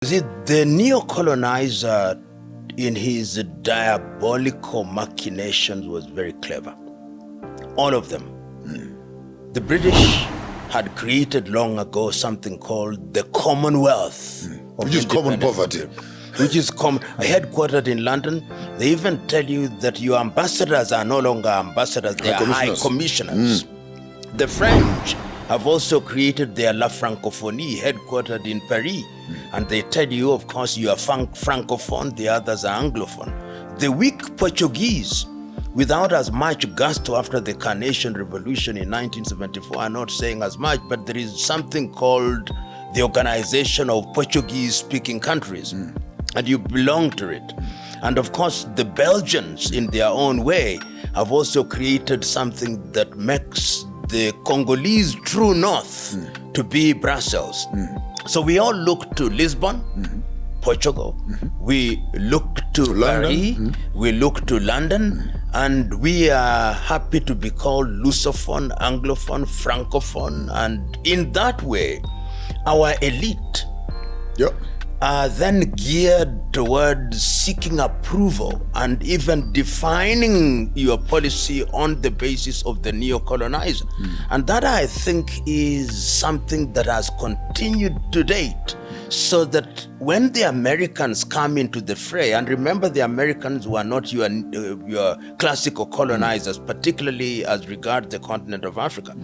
See, the neo-colonizer in his diabolical machinations was very clever. All of them. The British had created long ago something called the Commonwealth. Which is common poverty. Which is headquartered in London. They even tell you that your ambassadors are no longer ambassadors, they are high commissioners. The French have also created their La Francophonie, headquartered in Paris. And they tell you, of course, you are Francophone, the others are Anglophone. The weak Portuguese, without as much gusto after the Carnation Revolution in 1974, are not saying as much, but there is something called the Organization of Portuguese-Speaking Countries, and you belong to it. And of course, the Belgians, in their own way, have also created something that makes the Congolese true north to be Brussels. So we all look to Lisbon, Portugal. We look to Paris. We look to London. And we are happy to be called Lusophone, Anglophone, Francophone. And in that way, our elite are then geared towards seeking approval and even defining your policy on the basis of the neo-colonizer. And that, I think, is something that has continued to date, so that when the Americans come into the fray, and remember, the Americans were not your classical colonizers, particularly as regards the continent of Africa.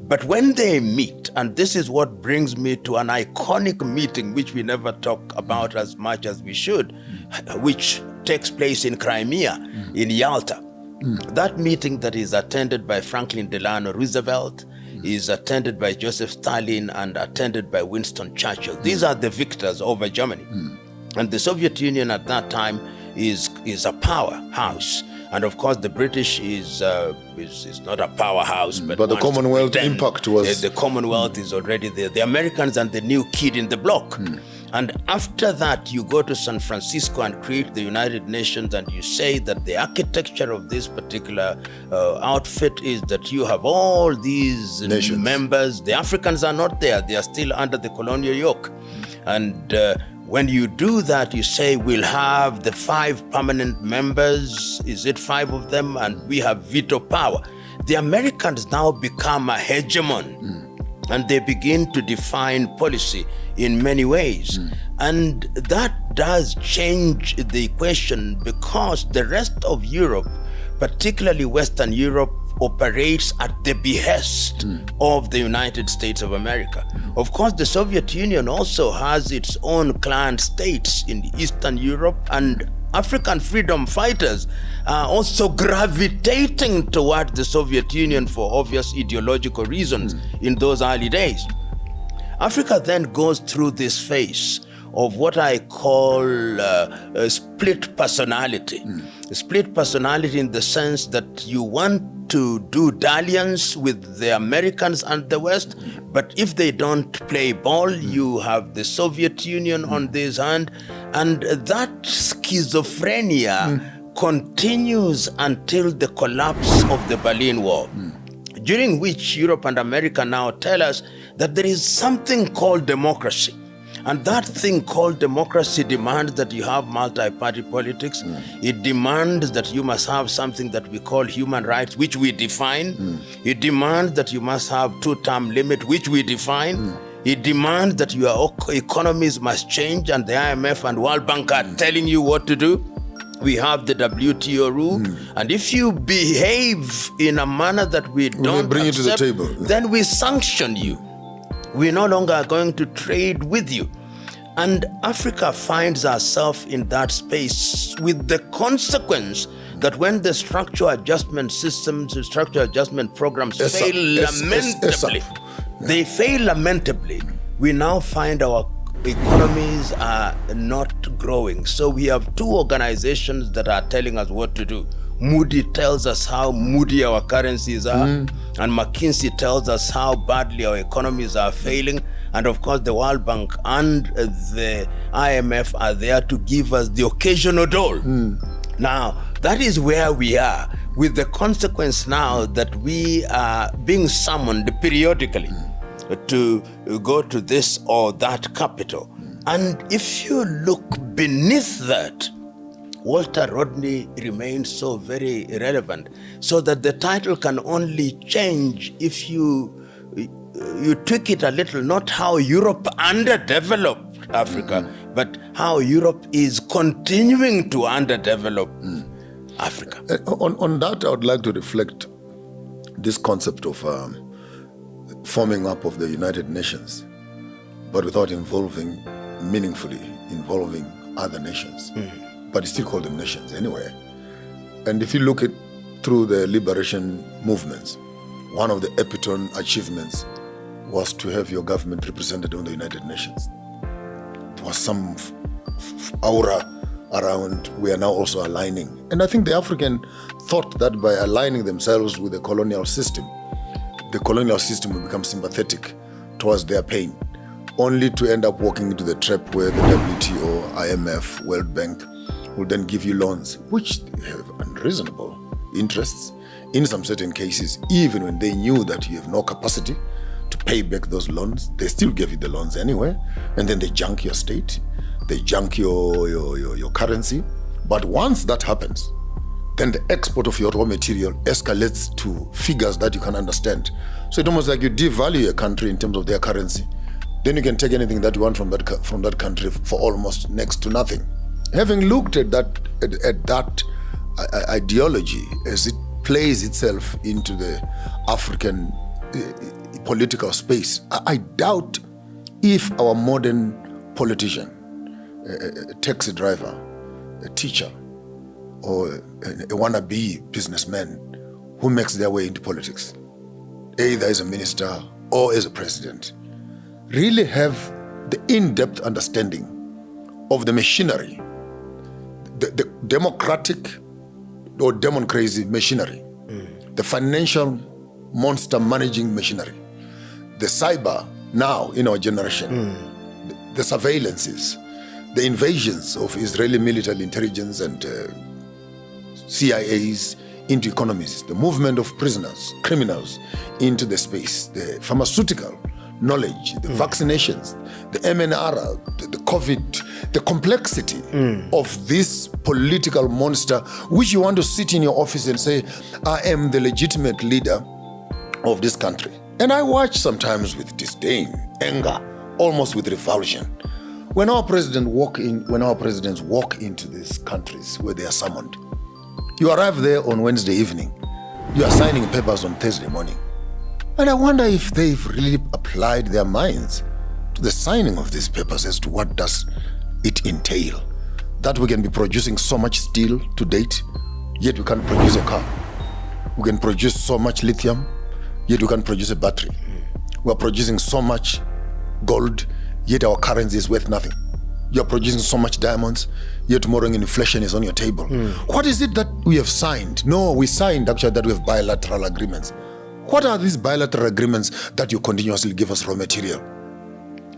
But when they meet, and this is what brings me to an iconic meeting which we never talk about as much as we should, which takes place in Crimea, in Yalta. That meeting that is attended by Franklin Delano Roosevelt, is attended by Joseph Stalin, and attended by Winston Churchill. These are the victors over Germany. And the Soviet Union at that time is a powerhouse. And of course, the British is not a powerhouse, but the Commonwealth impact was... The Commonwealth is already there. The Americans and the new kid in the block. And after that, you go to San Francisco and create the United Nations, and you say that the architecture of this particular outfit is that you have all these nations. Members. The Africans are not there. They are still under the colonial yoke. And when you do that, you say, we'll have the 5 permanent members. Is it 5 of them? And we have veto power. The Americans now become a hegemon. And they begin to define policy in many ways. And that does change the equation, because the rest of Europe, particularly Western Europe, operates at the behest of the United States of America. Of course, the Soviet Union also has its own client states in Eastern Europe, and African freedom fighters are also gravitating toward the Soviet Union for obvious ideological reasons in those early days. Africa then goes through this phase of what I call a split personality. A split personality in the sense that you want to do dalliance with the Americans and the West, but if they don't play ball, you have the Soviet Union on this hand, and that schizophrenia continues until the collapse of the Berlin Wall, during which Europe and America now tell us that there is something called democracy. And that thing called democracy demands that you have multi-party politics. It demands that you must have something that we call human rights, which we define. It demands that you must have 2-term limit, which we define. It demands that your economies must change, and the IMF and World Bank are telling you what to do. We have the WTO rule, and if you behave in a manner that we don't bring accept, you to the table, then we sanction you. We no longer are going to trade with you. And Africa finds herself in that space, with the consequence that when the structural adjustment systems, the structural adjustment programs fail lamentably, they fail lamentably, we now find our economies are not growing. So we have 2 organizations that are telling us what to do. Moody tells us how moody our currencies are, and McKinsey tells us how badly our economies are failing. And of course, the World Bank and the IMF are there to give us the occasional dole. Now, that is where we are, with the consequence now that we are being summoned periodically to go to this or that capital. And if you look beneath that, Walter Rodney remains so very irrelevant, so that the title can only change if you tweak it a little, not how Europe underdeveloped Africa, but how Europe is continuing to underdevelop Africa. On that, I would like to reflect this concept of forming up of the United Nations, but without meaningfully involving other nations. But you still call them nations anyway. And if you look at through the liberation movements, one of the epitome achievements was to have your government represented on the United Nations. There was some aura around, we are now also aligning. And I think the African thought that by aligning themselves with the colonial system will become sympathetic towards their pain, only to end up walking into the trap where the WTO, IMF, World Bank will then give you loans, which have unreasonable interests in some certain cases. Even when they knew that you have no capacity to pay back those loans, they still give you the loans anyway, and then they junk your state, they junk your currency. But once that happens, then the export of your raw material escalates to figures that you can understand. So it's almost like you devalue a country in terms of their currency. Then you can take anything that you want from that country for almost next to nothing. Having looked at that ideology as it plays itself into the African political space, I doubt if our modern politician, a taxi driver, a teacher, or a wannabe businessman who makes their way into politics, either as a minister or as a president, really have the in-depth understanding of the machinery, the democratic or democracy machinery, the financial monster managing machinery, the cyber now in our generation, the surveillances, the invasions of Israeli military intelligence and CIAs into economies, the movement of prisoners, criminals into the space, the pharmaceutical knowledge, the vaccinations, the MNR, the COVID, the complexity of this political monster, which you want to sit in your office and say, I am the legitimate leader of this country. And I watch sometimes with disdain, anger, almost with revulsion, when our presidents walk into these countries where they are summoned. You arrive there on Wednesday evening, you are signing papers on Thursday morning. And I wonder if they've really applied their minds to the signing of these papers as to what does it entail. That we can be producing so much steel to date, yet we can't produce a car. We can produce so much lithium, yet we can't produce a battery. We are producing so much gold, yet our currency is worth nothing. You're producing so much diamonds, yet tomorrow inflation is on your table. What is it that we have signed? No, we signed actually that we have bilateral agreements. What are these bilateral agreements that you continuously give us raw material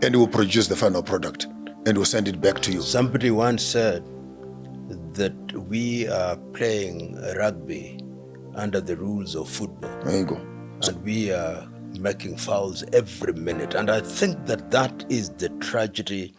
and we will produce the final product and we'll send it back to you? Somebody once said that we are playing rugby under the rules of football. There you go. And we are making fouls every minute. And I think that is the tragedy